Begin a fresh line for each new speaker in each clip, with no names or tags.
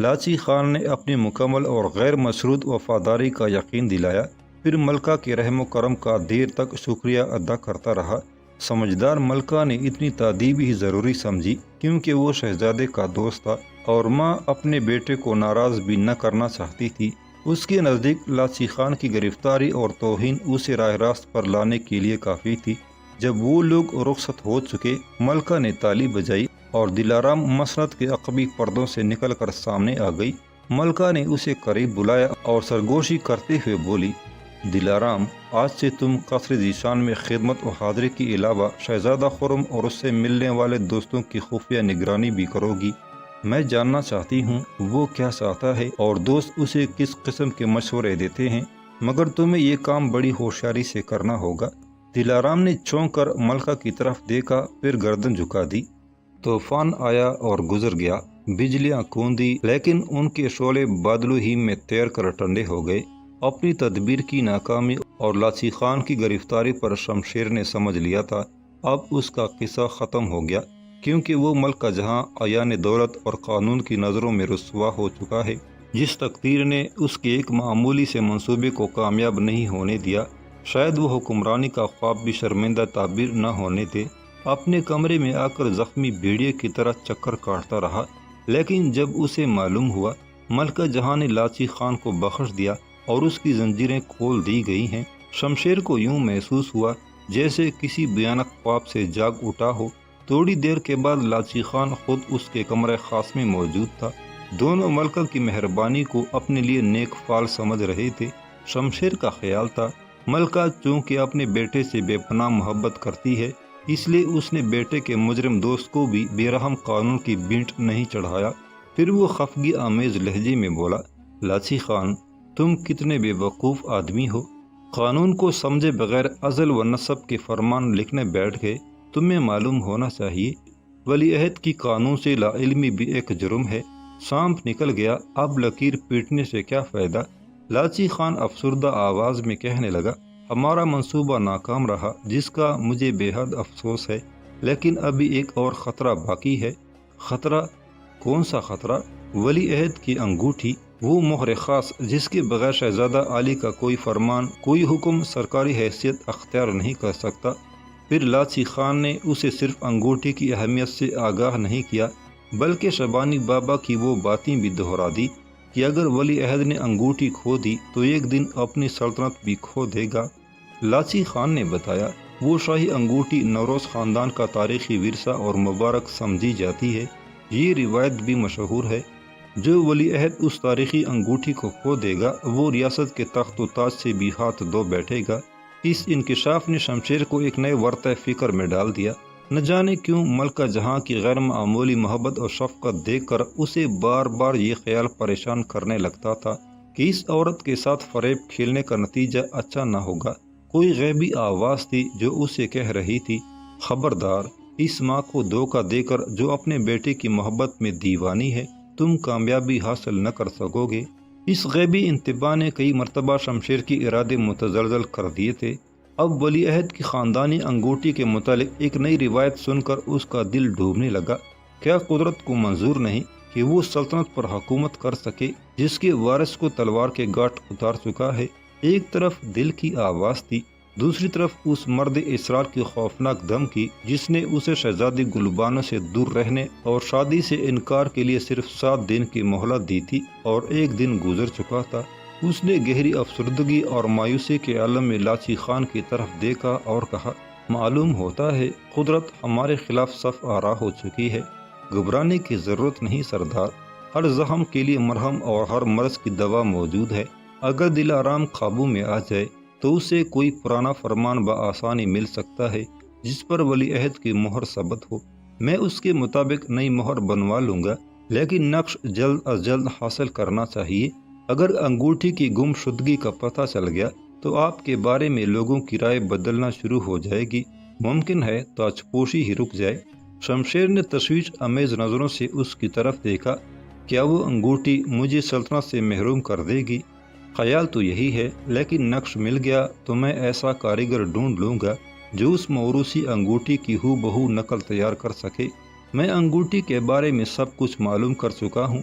لاچی خان نے اپنی مکمل اور غیر مشروط وفاداری کا یقین دلایا، پھر ملکہ کے رحم و کرم کا دیر تک شکریہ ادا کرتا رہا۔ سمجھدار ملکہ نے اتنی تادیب ہی ضروری سمجھی کیونکہ وہ شہزادے کا دوست تھا اور ماں اپنے بیٹے کو ناراض بھی نہ کرنا چاہتی تھی۔ اس کے نزدیک لاچی خان کی گرفتاری اور توہین اسے راہ راست پر لانے کے لیے کافی تھی۔ جب وہ لوگ رخصت ہو چکے، ملکہ نے تالی بجائی اور دلارام مسند کے عقبی پردوں سے نکل کر سامنے آ گئی۔ ملکہ نے اسے قریب بلایا اور سرگوشی کرتے ہوئے بولی، دلارام، آج سے تم قصر ذیشان میں خدمت و حاضری کے علاوہ شہزادہ خرم اور اس سے ملنے والے دوستوں کی خفیہ نگرانی بھی کرو گی۔ میں جاننا چاہتی ہوں وہ کیا چاہتا ہے اور دوست اسے کس قسم کے مشورے دیتے ہیں، مگر تمہیں یہ کام بڑی ہوشیاری سے کرنا ہوگا۔ دلارام نے چونک کر ملکہ کی طرف دیکھا، پھر گردن جھکا دی۔ طوفان آیا اور گزر گیا، بجلیاں کوندی، لیکن ان کے شعلے بادلوں ہی میں تیر کر ٹھنڈے ہو گئے۔ اپنی تدبیر کی ناکامی اور لاچی خان کی گرفتاری پر شمشیر نے سمجھ لیا تھا اب اس کا قصہ ختم ہو گیا، کیونکہ وہ ملکہ جہاں عیان دولت اور قانون کی نظروں میں رسوا ہو چکا ہے۔ جس تقدیر نے اس کے ایک معمولی سے منصوبے کو کامیاب نہیں ہونے دیا، شاید وہ حکمرانی کا خواب بھی شرمندہ تعبیر نہ ہونے دے۔ اپنے کمرے میں آ کر زخمی بھیڑیے کی طرح چکر کاٹتا رہا، لیکن جب اسے معلوم ہوا ملکہ جہاں نے لاچی خان کو بخش دیا اور اس کی زنجیریں کھول دی گئی ہیں، شمشیر کو یوں محسوس ہوا جیسے کسی بھیانک خواب سے جاگ اٹھا ہو۔ تھوڑی دیر کے بعد لاچی خان خود اس کے کمرہ خاص میں موجود تھا۔ دونوں ملکہ کی مہربانی کو اپنے لیے نیک فال سمجھ رہے تھے۔ شمشیر کا خیال تھا ملکہ چونکہ اپنے بیٹے سے بے پناہ محبت کرتی ہے، اس لیے اس نے بیٹے کے مجرم دوست کو بھی بے رحم قانون کی بینٹ نہیں چڑھایا۔ پھر وہ خفگی آمیز لہجے میں بولا، لاچی خان، تم کتنے بے وقوف آدمی ہو، قانون کو سمجھے بغیر ازل و نسب کے فرمان لکھنے بیٹھ گئے۔ تمہیں معلوم ہونا چاہیے ولی عہد کی قانون سے لا علمی بھی ایک جرم ہے۔ سانپ نکل گیا، اب لکیر پیٹنے سے کیا فائدہ؟ لاچی خان افسردہ آواز میں کہنے لگا، ہمارا منصوبہ ناکام رہا جس کا مجھے بے حد افسوس ہے، لیکن ابھی ایک اور خطرہ باقی ہے۔ خطرہ؟ کون سا خطرہ؟ ولی عہد کی انگوٹھی، وہ مہر خاص جس کے بغیر شہزادہ علی کا کوئی فرمان، کوئی حکم سرکاری حیثیت اختیار نہیں کر سکتا۔ پھر لاچی خان نے اسے صرف انگوٹھی کی اہمیت سے آگاہ نہیں کیا بلکہ شبانی بابا کی وہ باتیں بھی دہرا دی کہ اگر ولی عہد نے انگوٹھی کھو دی تو ایک دن اپنی سلطنت بھی کھو دے گا۔ لاچی خان نے بتایا، وہ شاہی انگوٹھی نوروز خاندان کا تاریخی ورثہ اور مبارک سمجھی جاتی ہے۔ یہ روایت بھی مشہور ہے، جو ولی عہد اس تاریخی انگوٹھی کو کھو دے گا وہ ریاست کے تخت و تاج سے بھی ہاتھ دھو بیٹھے گا۔ اس انکشاف نے شمشیر کو ایک نئے ورطہ فکر میں ڈال دیا۔ نہ جانے کیوں ملکہ جہاں کی غیر معمولی محبت اور شفقت دیکھ کر اسے بار بار یہ خیال پریشان کرنے لگتا تھا کہ اس عورت کے ساتھ فریب کھیلنے کا نتیجہ اچھا نہ ہوگا۔ کوئی غیبی آواز تھی جو اسے کہہ رہی تھی، خبردار، اس ماں کو دھوکہ دے کر جو اپنے بیٹے کی محبت میں دیوانی ہے، تم کامیابی حاصل نہ کر سکو گے۔ اس غیبی انتباہ نے کئی مرتبہ شمشیر کی ارادے متزلزل کر دیے تھے۔ اب ولی عہد کی خاندانی انگوٹھی کے متعلق ایک نئی روایت سن کر اس کا دل ڈوبنے لگا۔ کیا قدرت کو منظور نہیں کہ وہ سلطنت پر حکومت کر سکے جس کے وارث کو تلوار کے گھاٹ اتار چکا ہے؟ ایک طرف دل کی آواز تھی، دوسری طرف اس مرد اسرار کی خوفناک دھمکی جس نے اسے شہزادی گلبانو سے دور رہنے اور شادی سے انکار کے لیے صرف 7 دن کی مہلت دی تھی، اور ایک دن گزر چکا تھا۔ اس نے گہری افسردگی اور مایوسی کے عالم میں لاچی خان کی طرف دیکھا اور کہا، معلوم ہوتا ہے قدرت ہمارے خلاف صف آرا ہو چکی ہے۔ گھبرانے کی ضرورت نہیں سردار، ہر زخم کے لیے مرہم اور ہر مرض کی دوا موجود ہے۔ اگر دلارام قابو میں آ جائے تو اسے کوئی پرانا فرمان بآسانی مل سکتا ہے جس پر ولی عہد کی مہر ثبت ہو۔ میں اس کے مطابق نئی مہر بنوا لوں گا، لیکن نقش جلد از جلد حاصل کرنا چاہیے۔ اگر انگوٹھی کی گم شدگی کا پتہ چل گیا تو آپ کے بارے میں لوگوں کی رائے بدلنا شروع ہو جائے گی، ممکن ہے تاج پوشی ہی رک جائے۔ شمشیر نے تشویش امیز نظروں سے اس کی طرف دیکھا، کیا وہ انگوٹھی مجھے سلطنت سے محروم کر دے گی؟ خیال تو یہی ہے، لیکن نقش مل گیا تو میں ایسا کاریگر ڈھونڈ لوں گا جو اس موروثی انگوٹھی کی ہو بہو نقل تیار کر سکے۔ میں انگوٹھی کے بارے میں سب کچھ معلوم کر چکا ہوں،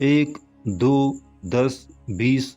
1, 2, 10, 20।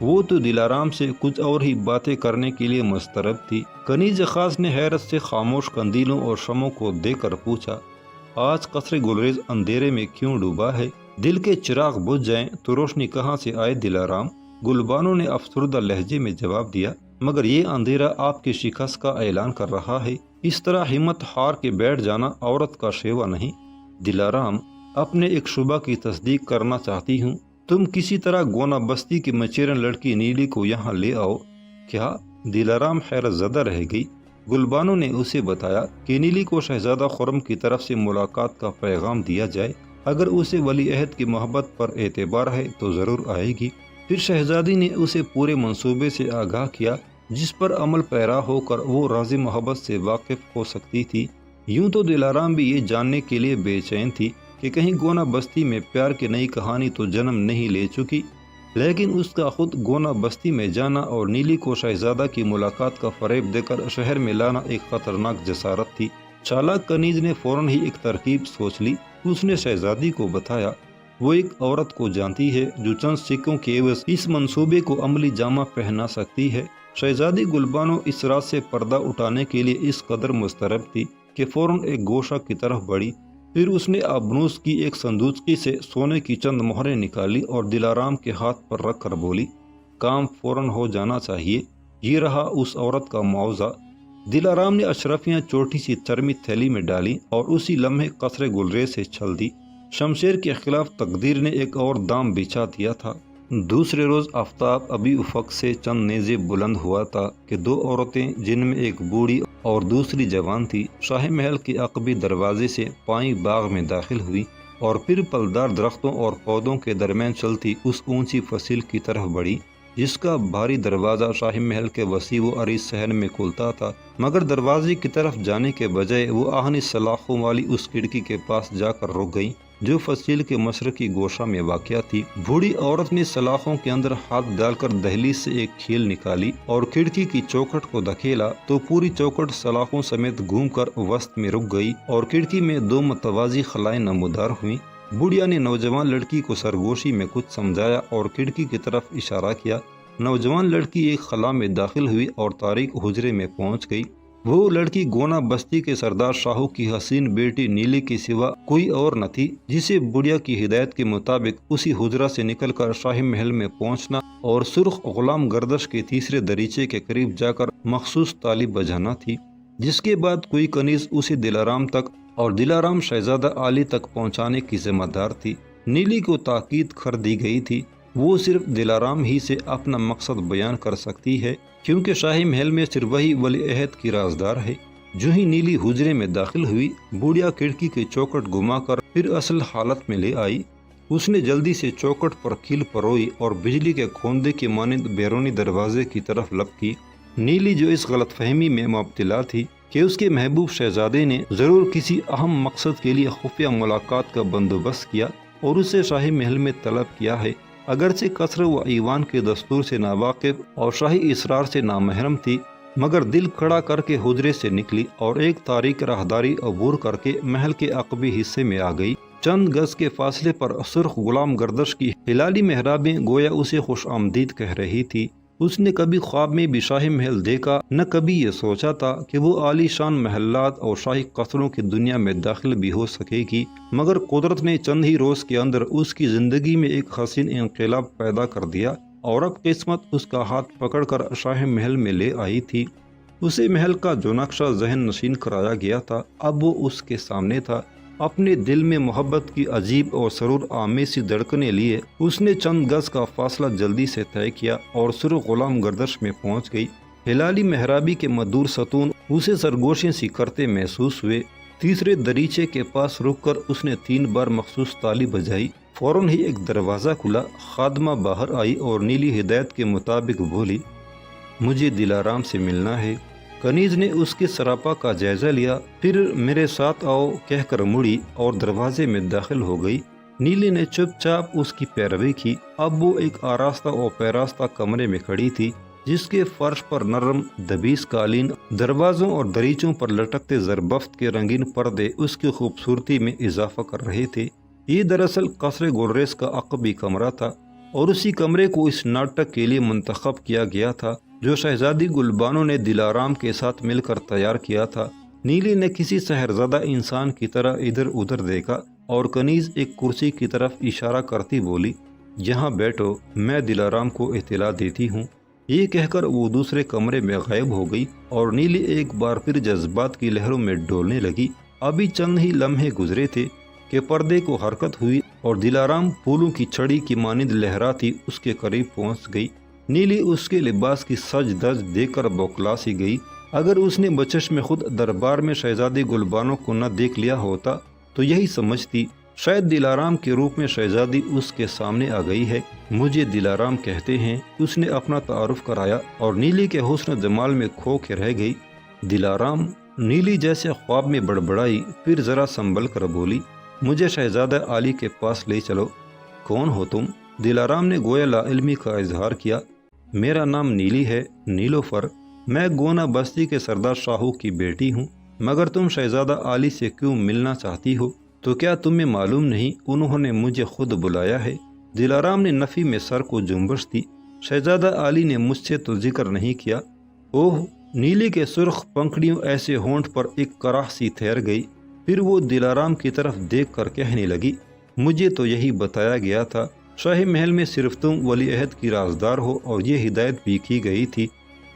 وہ تو دلارام سے کچھ اور ہی باتیں کرنے کے لیے مسترب تھی۔ کنیز خاص نے حیرت سے خاموش قندیلوں اور شموں کو دیکھ کر پوچھا، آج قصر گلریز اندھیرے میں کیوں ڈوبا ہے؟ دل کے چراغ بجھ جائیں تو روشنی کہاں سے آئے دلارام؟ گلبانو نے افسردہ لہجے میں جواب دیا، مگر یہ اندھیرا آپ کی شکست کا اعلان کر رہا ہے۔ اس طرح ہمت ہار کے بیٹھ جانا عورت کا شیوا نہیں۔ دلارام، اپنے ایک شبہ کی تصدیق کرنا چاہتی ہوں، تم کسی طرح گونا بستی کی مچیرن لڑکی نیلی کو یہاں لے آؤ۔ کیا؟ دلارام حیرت زدہ رہ گئی۔ گلبانو نے اسے بتایا کہ نیلی کو شہزادہ خرم کی طرف سے ملاقات کا پیغام دیا جائے، اگر اسے ولی عہد کی محبت پر اعتبار ہے تو ضرور آئے گی۔ پھر شہزادی نے اسے پورے منصوبے سے آگاہ کیا جس پر عمل پیرا ہو کر وہ راز محبت سے واقف ہو سکتی تھی۔ یوں تو دلارام بھی یہ جاننے کے لیے بے چین تھی کہ کہیں گونا بستی میں پیار کی نئی کہانی تو جنم نہیں لے چکی، لیکن اس کا خود گونا بستی میں جانا اور نیلی کو شہزادہ کی ملاقات کا فریب دے کر شہر میں لانا ایک خطرناک جسارت تھی۔ چالاک کنیز نے فوراً ہی ایک ترکیب سوچ لی۔ اس نے شہزادی کو بتایا، وہ ایک عورت کو جانتی ہے جو چند سکوں کے عوض اس منصوبے کو عملی جامہ پہنا سکتی ہے۔ شہزادی گلبانو اس رات سے پردہ اٹھانے کے لیے اس قدر مضطرب تھی کہ فوراً ایک گوشہ کی طرف بڑھی۔ پھر اس نے آبنوس کی ایک صندوقچی سے سونے کی چند مہریں نکالی اور دلارام کے ہاتھ پر رکھ کر بولی، کام فوراً ہو جانا چاہیے۔ یہ رہا اس عورت کا معاوضہ۔ دلارام نے اشرفیاں چھوٹی سی چرمی تھیلی میں ڈالی اور اسی لمحے قصر گلریز سے چل دی۔ شمشیر کے خلاف تقدیر نے ایک اور دام بچھا دیا تھا۔ دوسرے روز آفتاب ابھی افق سے چند نیزے بلند ہوا تھا کہ دو عورتیں، جن میں ایک بوڑھی اور دوسری جوان تھی، شاہی محل کے عقبی دروازے سے پائیں باغ میں داخل ہوئی اور پھر پلدار درختوں اور پودوں کے درمیان چلتی اس اونچی فصیل کی طرف بڑھی جس کا بھاری دروازہ شاہی محل کے وسیع و عریض صحن میں کھلتا تھا، مگر دروازے کی طرف جانے کے بجائے وہ آہنی سلاخوں والی اس کھڑکی کے پاس جا کر رک گئی جو فصیل کے مشرقی گوشہ میں واقع تھی۔ بوڑھی عورت نے سلاخوں کے اندر ہاتھ ڈال کر دہلیز سے ایک کھیل نکالی اور کھڑکی کی چوکھٹ کو دھکیلا تو پوری چوکھٹ سلاخوں سمیت گھوم کر وسط میں رک گئی اور کھڑکی میں دو متوازی خلائیں نمودار ہوئیں۔ بوڑھیا نے نوجوان لڑکی کو سرگوشی میں کچھ سمجھایا اور کھڑکی کی طرف اشارہ کیا۔ نوجوان لڑکی ایک خلا میں داخل ہوئی اور تاریک حجرے میں پہنچ گئی۔ وہ لڑکی گونا بستی کے سردار شاہو کی حسین بیٹی نیلی کے سوا کوئی اور نہ تھی، جسے بڑھیا کی ہدایت کے مطابق اسی حجرہ سے نکل کر شاہی محل میں پہنچنا اور سرخ غلام گردش کے تیسرے دریچے کے قریب جا کر مخصوص تالی بجانا تھی، جس کے بعد کوئی کنیز اسے دلارام تک اور دلارام شہزادہ عالی تک پہنچانے کی ذمہ دار تھی۔ نیلی کو تاکید کر دی گئی تھی وہ صرف دلارام ہی سے اپنا مقصد بیان کر سکتی ہے، کیونکہ شاہی محل میں صرف وہی ولی عہد کی رازدار ہے۔ جو ہی نیلی حجرے میں داخل ہوئی، بوڑھیا کھڑکی کی چوکھٹ گھما کر پھر اصل حالت میں لے آئی۔ اس نے جلدی سے چوکھٹ پر کیل پروئی اور بجلی کے کھوندے کے مانند بیرونی دروازے کی طرف لپ کی۔ نیلی جو اس غلط فہمی میں مبتلا تھی کہ اس کے محبوب شہزادے نے ضرور کسی اہم مقصد کے لیے خفیہ ملاقات کا بندوبست کیا اور اسے شاہی محل میں طلب کیا ہے، اگرچہ قصر و ایوان کے دستور سے ناواقف اور شاہی اسرار سے نامحرم تھی، مگر دل کھڑا کر کے حجرے سے نکلی اور ایک تاریک راہداری عبور کر کے محل کے عقبی حصے میں آ گئی۔ چند گز کے فاصلے پر سرخ غلام گردش کی ہلالی محرابیں گویا اسے خوش آمدید کہہ رہی تھی۔ اس نے کبھی خواب میں بھی شاہی محل دیکھا، نہ کبھی یہ سوچا تھا کہ وہ عالی شان محلات اور شاہی قصروں کی دنیا میں داخل بھی ہو سکے گی، مگر قدرت نے چند ہی روز کے اندر اس کی زندگی میں ایک حسین انقلاب پیدا کر دیا اور اب قسمت اس کا ہاتھ پکڑ کر شاہی محل میں لے آئی تھی۔ اسے محل کا جو نقشہ ذہن نشین کرایا گیا تھا اب وہ اس کے سامنے تھا۔ اپنے دل میں محبت کی عجیب اور سرور آمیز سی دھڑکنیں لیے اس نے چند گز کا فاصلہ جلدی سے طے کیا اور سرخ غلام گردش میں پہنچ گئی۔ ہلالی محرابی کے مدور ستون اسے سرگوشیں سی کرتے محسوس ہوئے۔ تیسرے دریچے کے پاس رک کر اس نے 3 بار مخصوص تالی بجائی۔ فوراً ہی ایک دروازہ کھلا، خادمہ باہر آئی اور نیلی ہدایت کے مطابق بولی، مجھے دلارام سے ملنا ہے۔ کنیز نے اس کے سراپا کا جائزہ لیا، پھر میرے ساتھ آؤ کہہ کر مڑی اور دروازے میں داخل ہو گئی۔ نیلی نے چپ چاپ اس کی پیروی کی۔ اب وہ ایک آراستہ اور پیراستہ کمرے میں کھڑی تھی جس کے فرش پر نرم دبیس قالین، دروازوں اور دریچوں پر لٹکتے زربفت کے رنگین پردے اس کی خوبصورتی میں اضافہ کر رہے تھے۔ یہ دراصل قصر گلریز کا عقبی کمرہ تھا۔ اور اسی کمرے کو اس ناٹک کے لیے منتخب کیا گیا تھا جو شہزادی گلبانو نے دلارام کے ساتھ مل کر تیار کیا تھا۔ نیلی نے کسی سحرزدہ انسان کی طرح ادھر ادھر دیکھا اور کنیز ایک کرسی کی طرف اشارہ کرتی بولی، یہاں بیٹھو، میں دلارام کو اطلاع دیتی ہوں۔ یہ کہہ کر وہ دوسرے کمرے میں غائب ہو گئی اور نیلی ایک بار پھر جذبات کی لہروں میں ڈولنے لگی۔ ابھی چند ہی لمحے گزرے تھے کہ پردے کو حرکت ہوئی اور دلارام پھولوں کی چھڑی کی مانند لہراتی اس کے قریب پہنچ گئی۔ نیلی اس کے لباس کی سج دج دیکھ کر بوکھلا سی گئی۔ اگر اس نے بچش میں خود دربار میں شہزادی گلبانو کو نہ دیکھ لیا ہوتا تو یہی سمجھتی شاید دلارام کے روپ میں شہزادی اس کے سامنے آ گئی ہے۔ مجھے دلارام کہتے ہیں، اس نے اپنا تعارف کرایا اور نیلی کے حسن جمال میں کھو کے رہ گئی۔ دلارام، نیلی جیسے خواب میں بڑبڑائی، پھر ذرا سنبھل کر بولی، مجھے شہزادہ عالی کے پاس لے چلو۔ کون ہو تم؟ دلارام نے گویا لا علمی کا اظہار کیا۔ میرا نام نیلی ہے، نیلوفر۔ میں گونا بستی کے سردار شاہو کی بیٹی ہوں، مگر تم شہزادہ عالی سے کیوں ملنا چاہتی ہو؟ تو کیا تمہیں معلوم نہیں انہوں نے مجھے خود بلایا ہے؟ دلارام نے نفی میں سر کو جنبش دی۔ شہزادہ عالی نے مجھ سے تو ذکر نہیں کیا۔ اوہ! نیلی کے سرخ پنکھڑیوں ایسے ہونٹ پر ایک کراہ سی ٹھہر گئی، پھر وہ دلارام کی طرف دیکھ کر کہنے لگی، مجھے تو یہی بتایا گیا تھا، شاہی محل میں صرف تم ولی عہد کی رازدار ہو اور یہ ہدایت بھی کی گئی تھی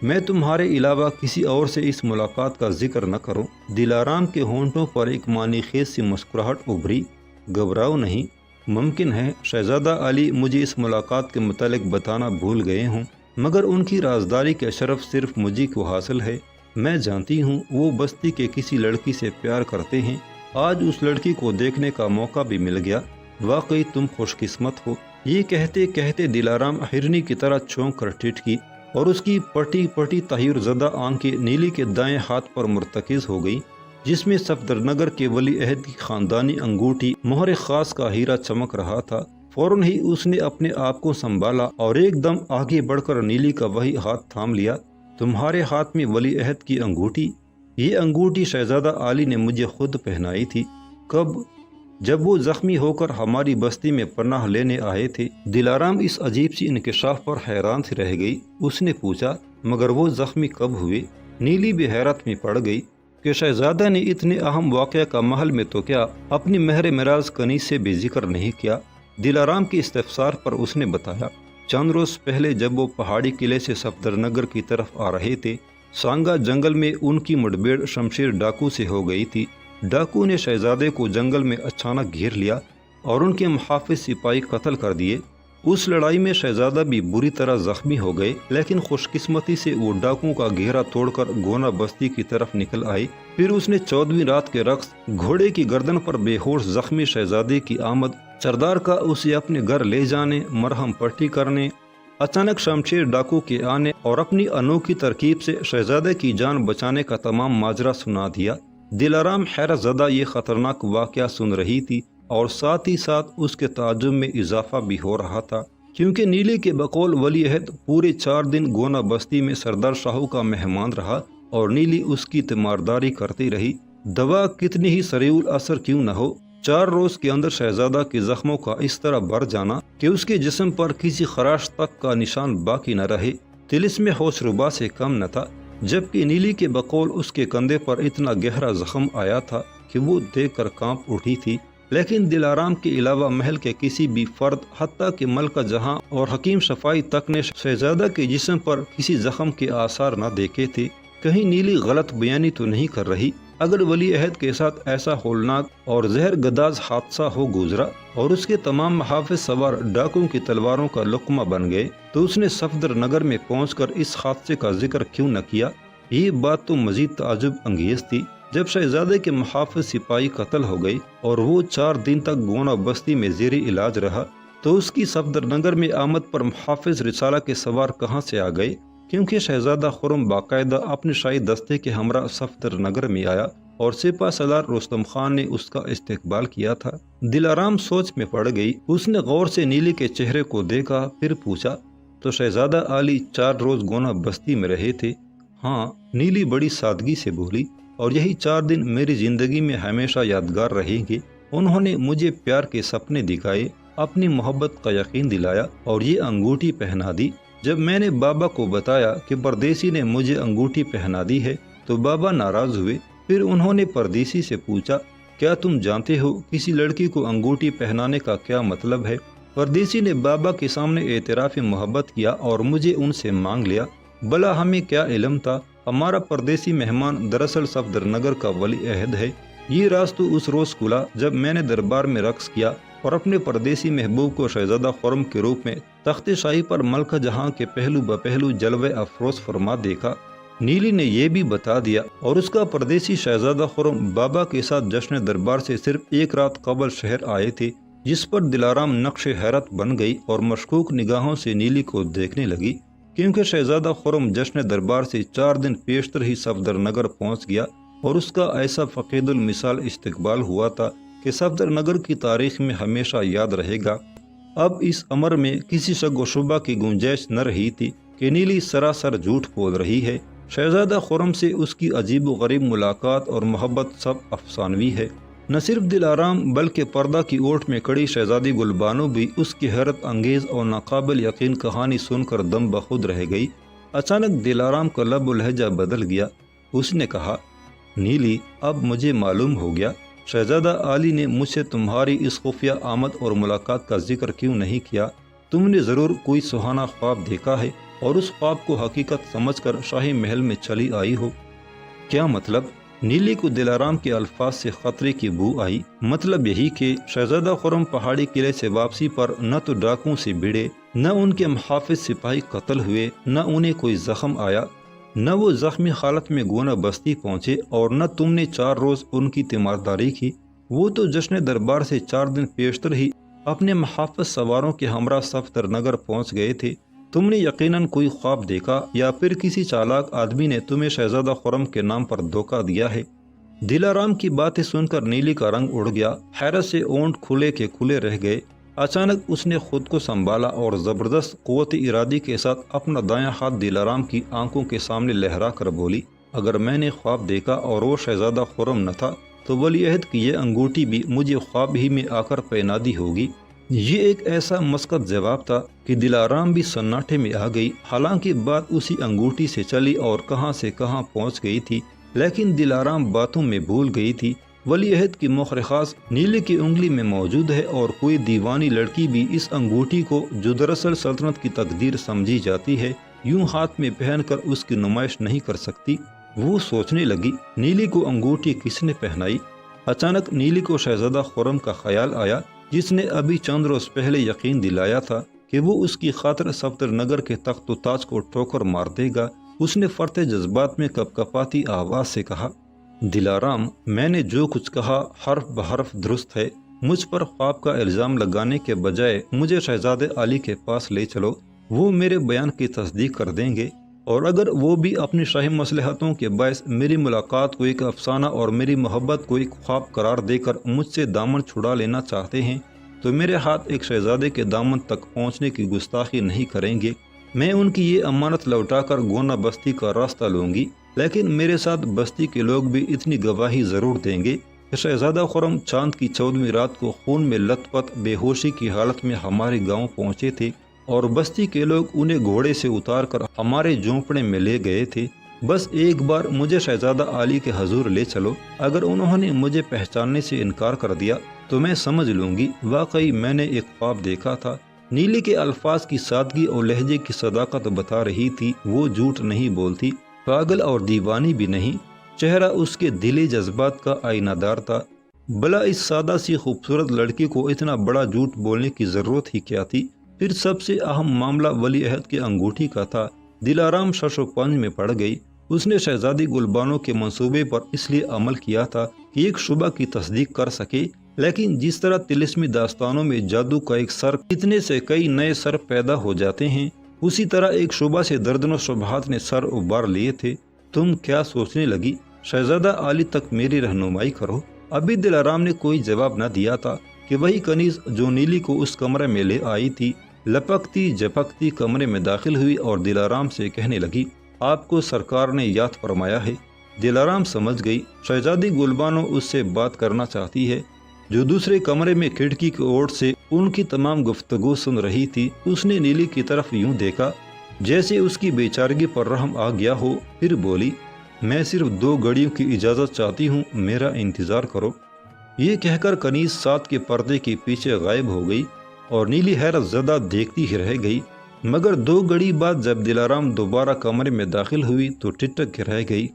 میں تمہارے علاوہ کسی اور سے اس ملاقات کا ذکر نہ کروں۔ دلارام کے ہونٹوں پر ایک معنی خیز سی مسکراہٹ ابھری۔ گھبراؤ نہیں، ممکن ہے شہزادہ علی مجھے اس ملاقات کے متعلق بتانا بھول گئے ہوں، مگر ان کی رازداری کا شرف صرف مجھے کو حاصل ہے۔ میں جانتی ہوں وہ بستی کے کسی لڑکی سے پیار کرتے ہیں، آج اس لڑکی کو دیکھنے کا موقع بھی مل گیا، واقعی تم خوش قسمت ہو۔ یہ کہتے کہتے دلارام ہرنی کی طرح چونک کر ٹھٹکی اور اس کی پٹی پٹی تحیر زدہ آنکھیں نیلی کے دائیں ہاتھ پر مرتکز ہو گئی، جس میں صفدر نگر کے ولی عہد کی خاندانی انگوٹھی مہر خاص کا ہیرا چمک رہا تھا۔ فوراً ہی اس نے اپنے آپ کو سنبھالا اور ایک دم آگے بڑھ کر نیلی کا وہی ہاتھ تھام لیا۔ تمہارے ہاتھ میں ولی عہد کی انگوٹھی؟ یہ انگوٹھی شہزادہ عالی نے مجھے خود پہنائی تھی۔ کب؟ جب وہ زخمی ہو کر ہماری بستی میں پناہ لینے آئے تھے۔ دلارام اس عجیب سی انکشاف پر حیران سی رہ گئی۔ اس نے پوچھا، مگر وہ زخمی کب ہوئے؟ نیلی بھی حیرت میں پڑ گئی کہ شہزادہ نے اتنے اہم واقعہ کا محل میں تو کیا اپنی مہر معراج کنیز سے بھی ذکر نہیں کیا۔ دلارام کے استفسار پر اس نے بتایا، چند روز پہلے جب وہ پہاڑی قلعے سے صفدر نگر کی طرف آ رہے تھے، سانگا جنگل میں ان کی مڈبھیڑ شمشیر ڈاکو سے ہو گئی تھی۔ ڈاکو نے شہزادے کو جنگل میں اچانک گھیر لیا اور ان کے محافظ سپاہی قتل کر دیے۔ اس لڑائی میں شہزادہ بھی بری طرح زخمی ہو گئے، لیکن خوش قسمتی سے وہ ڈاکو کا گھیرا توڑ کر گونا بستی کی طرف نکل آئے۔ پھر اس نے 14ویں رات کے رقص گھوڑے کی گردن پر بے ہوش زخمی شہزادے کی آمد، سردار کا اسے اپنے گھر لے جانے، مرہم پٹی کرنے، اچانک شمشیر ڈاکو کے آنے اور اپنی انوکھی ترکیب سے شہزادے کی جان بچانے کا تمام ماجرا سنا دیا۔ دلارام حیرت زدہ یہ خطرناک واقعہ سن رہی تھی اور ساتھ ہی ساتھ اس کے تعجب میں اضافہ بھی ہو رہا تھا، کیونکہ نیلی کے بقول ولی عہد پورے 4 دن گونا بستی میں سردار شاہو کا مہمان رہا اور نیلی اس کی تیمارداری کرتی رہی۔ دوا کتنی ہی سریع اثر کیوں نہ ہو، 4 روز کے اندر شہزادہ کے زخموں کا اس طرح بڑھ جانا کہ اس کے جسم پر کسی خراش تک کا نشان باقی نہ رہے، طلسم ہوش ربا سے کم نہ تھا، جبکہ نیلی کے بقول اس کے کندھے پر اتنا گہرا زخم آیا تھا کہ وہ دیکھ کر کانپ اٹھی تھی۔ لیکن دلارام کے علاوہ محل کے کسی بھی فرد، حتیٰ کہ ملکہ جہاں اور حکیم شفائی تک نے شہزادہ کے جسم پر کسی زخم کے آثار نہ دیکھے تھے۔ کہیں نیلی غلط بیانی تو نہیں کر رہی؟ اگر ولی عہد کے ساتھ ایسا ہولناک اور زہر گداز حادثہ ہو گزرا اور اس کے تمام محافظ سوار ڈاکوں کی تلواروں کا لقمہ بن گئے تو اس نے صفدر نگر میں پہنچ کر اس حادثے کا ذکر کیوں نہ کیا؟ یہ بات تو مزید تعجب انگیز تھی۔ جب شہزادے کے محافظ سپاہی قتل ہو گئی اور وہ 4 دن تک گونا بستی میں زیر علاج رہا تو اس کی صفدر نگر میں آمد پر محافظ رسالہ کے سوار کہاں سے آ گئے؟ کیونکہ شہزادہ خرم باقاعدہ اپنے شاہی دستے کے ہمراہ صفدر نگر میں آیا اور سپہ سالار رستم خان نے اس کا استقبال کیا تھا۔ دلارام سوچ میں پڑ گئی۔ اس نے غور سے نیلی کے چہرے کو دیکھا، پھر پوچھا، تو شہزادہ عالی 4 روز گونا بستی میں رہے تھے؟ ہاں، نیلی بڑی سادگی سے بولی، اور یہی 4 دن میری زندگی میں ہمیشہ یادگار رہیں گے۔ انہوں نے مجھے پیار کے سپنے دکھائے، اپنی محبت کا یقین دلایا اور یہ انگوٹھی پہنا دی۔ جب میں نے بابا کو بتایا کہ پردیسی نے مجھے انگوٹھی پہنا دی ہے تو بابا ناراض ہوئے۔ پھر انہوں نے پردیسی سے پوچھا، کیا تم جانتے ہو کسی لڑکی کو انگوٹھی پہنانے کا کیا مطلب ہے؟ پردیسی نے بابا کے سامنے اعتراف محبت کیا اور مجھے ان سے مانگ لیا۔ بھلا ہمیں کیا علم تھا، ہمارا پردیسی مہمان دراصل صفدر نگر کا ولی عہد ہے۔ یہ راز تو اس روز کھلا جب میں نے دربار میں رقص کیا اور اپنے پردیسی محبوب کو شہزادہ خرم کے روپ میں تخت شاہی پر ملکہ جہاں کے پہلو بپہلو جلوے افروز فرما دیکھا۔ نیلی نے یہ بھی بتا دیا اور اس کا پردیسی شہزادہ خرم بابا کے ساتھ جشن دربار سے صرف ایک رات قبل شہر آئے تھے، جس پر دلارام نقش حیرت بن گئی اور مشکوک نگاہوں سے نیلی کو دیکھنے لگی، کیونکہ شہزادہ خرم جشن دربار سے 4 دن پیشتر ہی صفدر نگر پہنچ گیا اور اس کا ایسا فقید المثال استقبال ہوا تھا کہ صفدر نگر کی تاریخ میں ہمیشہ یاد رہے گا۔ اب اس امر میں کسی شک و شبہ کی گنجائش نہ رہی تھی کہ نیلی سراسر جھوٹ بول رہی ہے۔ شہزادہ خرم سے اس کی عجیب و غریب ملاقات اور محبت سب افسانوی ہے۔ نہ صرف دلارام بلکہ پردہ کی اوٹ میں کڑی شہزادی گلبانو بھی اس کی حیرت انگیز اور ناقابل یقین کہانی سن کر دم بخود رہ گئی۔ اچانک دلارام کا لب و لہجہ بدل گیا۔ اس نے کہا، نیلی، اب مجھے معلوم ہو گیا، شہزادہ عالی نے مجھ سے تمہاری اس خفیہ آمد اور ملاقات کا ذکر کیوں نہیں کیا۔ تم نے ضرور کوئی سہانا خواب دیکھا ہے اور اس خواب کو حقیقت سمجھ کر شاہی محل میں چلی آئی ہو۔ کیا مطلب؟ نیلی کو دلارام کے الفاظ سے خطرے کی بو آئی۔ مطلب یہی کہ شہزادہ خرم پہاڑی قلعے سے واپسی پر نہ تو ڈاکوں سے بھیڑے، نہ ان کے محافظ سپاہی قتل ہوئے، نہ انہیں کوئی زخم آیا، نہ وہ زخمی حالت میں گونا بستی پہنچے، اور نہ تم نے 4 روز ان کی تیمارداری کی۔ وہ تو جشن دربار سے 4 دن پیشتر ہی اپنے محافظ سواروں کے ہمراہ صفدر نگر پہنچ گئے تھے۔ تم نے یقیناً کوئی خواب دیکھا یا پھر کسی چالاک آدمی نے تمہیں شہزادہ خرم کے نام پر دھوکہ دیا ہے۔ دلارام کی باتیں سن کر نیلی کا رنگ اڑ گیا، حیرت سے اونٹ کھلے کے کھلے رہ گئے۔ اچانک اس نے خود کو سنبھالا اور زبردست قوت ارادی کے ساتھ اپنا دایاں ہاتھ دلارام کی آنکھوں کے سامنے لہرا کر بولی، اگر میں نے خواب دیکھا اور وہ شہزادہ خرم نہ تھا تو ولی عہد کی یہ انگوٹھی بھی مجھے خواب ہی میں آ کر پہنا دی ہوگی۔ یہ ایک ایسا مسکت جواب تھا کہ دلارام بھی سناٹے میں آ گئی۔ حالانکہ بات اسی انگوٹھی سے چلی اور کہاں سے کہاں پہنچ گئی تھی، لیکن دلارام باتوں میں بھول گئی تھی۔ ولی عہد کی مہر خاص نیلی کی انگلی میں موجود ہے اور کوئی دیوانی لڑکی بھی اس انگوٹھی کو، جو دراصل سلطنت کی تقدیر سمجھی جاتی ہے، یوں ہاتھ میں پہن کر اس کی نمائش نہیں کر سکتی۔ وہ سوچنے لگی، نیلی کو انگوٹھی کس نے پہنائی؟ اچانک نیلی کو شہزادہ خرم کا خیال آیا، جس نے ابھی چند روز پہلے یقین دلایا تھا کہ وہ اس کی خاطر صفدر نگر کے تخت و تاج کو ٹھوکر مار دے گا۔ اس نے فرتے جذبات میں کپکپاتی آواز سے کہا، دلارام، میں نے جو کچھ کہا حرف بحرف درست ہے۔ مجھ پر خواب کا الزام لگانے کے بجائے مجھے شہزادے علی کے پاس لے چلو، وہ میرے بیان کی تصدیق کر دیں گے، اور اگر وہ بھی اپنی شاہی مصلحتوں کے باعث میری ملاقات کو ایک افسانہ اور میری محبت کو ایک خواب قرار دے کر مجھ سے دامن چھڑا لینا چاہتے ہیں تو میرے ہاتھ ایک شہزادے کے دامن تک پہنچنے کی گستاخی نہیں کریں گے۔ میں ان کی یہ امانت لوٹا کر گونا بستی کا راستہ لوں گی، لیکن میرے ساتھ بستی کے لوگ بھی اتنی گواہی ضرور دیں گے کہ شہزادہ خرم چاند کی 14ویں رات کو خون میں لت پت بے ہوشی کی حالت میں ہمارے گاؤں پہنچے تھے اور بستی کے لوگ انہیں گھوڑے سے اتار کر ہمارے جھونپڑے میں لے گئے تھے۔ بس ایک بار مجھے شہزادہ عالی کے حضور لے چلو، اگر انہوں نے مجھے پہچاننے سے انکار کر دیا تو میں سمجھ لوں گی واقعی میں نے ایک خواب دیکھا تھا۔ نیلی کے الفاظ کی سادگی اور لہجے کی صداقت بتا رہی تھی وہ جھوٹ نہیں بولتی، پاگل اور دیوانی بھی نہیں۔ چہرہ اس کے دلی جذبات کا آئینہ دار تھا۔ بلا اس سادہ سی خوبصورت لڑکی کو اتنا بڑا جھوٹ بولنے کی ضرورت ہی کیا تھی؟ پھر سب سے اہم معاملہ ولی عہد کی انگوٹھی کا تھا۔ دلارام شش و پنج میں پڑ گئی۔ اس نے شہزادی گلبانو کے منصوبے پر اس لیے عمل کیا تھا کہ ایک شبہ کی تصدیق کر سکے، لیکن جس طرح طلسمی داستانوں میں جادو کا ایک سر کتنے سے کئی نئے سر پیدا ہو جاتے ہیں، اسی طرح ایک شبہ سے دردنوں شبہات نے سر ابار لیے تھے۔ تم کیا سوچنے لگی؟ شہزادہ عالی تک میری رہنمائی کرو۔ ابھی دلارام نے کوئی جواب نہ دیا تھا کہ وہی کنیز جو نیلی کو اس کمرے میں لے آئی تھی لپکتی جھپکتی کمرے میں داخل ہوئی اور دلارام سے کہنے لگی، آپ کو سرکار نے یاد فرمایا ہے۔ دلارام سمجھ گئی شہزادی گلبانو اس سے بات کرنا چاہتی ہے، جو دوسرے کمرے میں کھڑکی کی اوٹ سے ان کی تمام گفتگو سن رہی تھی۔ اس نے نیلی کی طرف یوں دیکھا جیسے اس کی بے چارگی پر رحم آ گیا ہو، پھر بولی، میں صرف 2 گھڑیوں کی اجازت چاہتی ہوں، میرا انتظار کرو۔ یہ کہہ کر کنیز ساتھ کے پردے کے پیچھے غائب ہو گئی اور نیلی حیرت زدہ دیکھتی ہی رہ گئی، مگر 2 گھڑی بعد جب دلارام دوبارہ کمرے میں داخل ہوئی تو ٹھٹک کے رہ گئی۔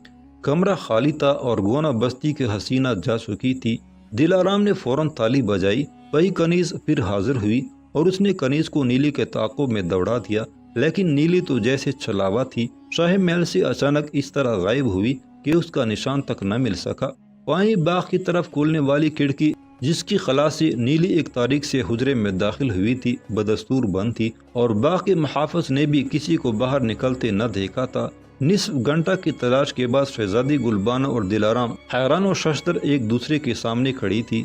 کمرہ خالی تھا اور گونا بستی کے حسینہ جا چکی تھی۔ دلارام نے فوراً تالی بجائی، وہی کنیز پھر حاضر ہوئی اور اس نے کنیز کو نیلی کے تعاقب میں دوڑا دیا، لیکن نیلی تو جیسے چھلاوا تھی، شاہ محل سے اچانک اس طرح غائب ہوئی کہ اس کا نشان تک نہ مل سکا۔ وہیں باغ کی طرف کھولنے والی کھڑکی جس کی خلا سے نیلی ایک تاریخ سے حجرے میں داخل ہوئی تھی بدستور بند تھی اور باغ کے محافظ نے بھی کسی کو باہر نکلتے نہ دیکھا تھا۔ نصف گھنٹہ کی تلاش کے بعد شہزادی گلبانو اور دلارام حیران و ششدر ایک دوسرے کے سامنے کھڑی تھی۔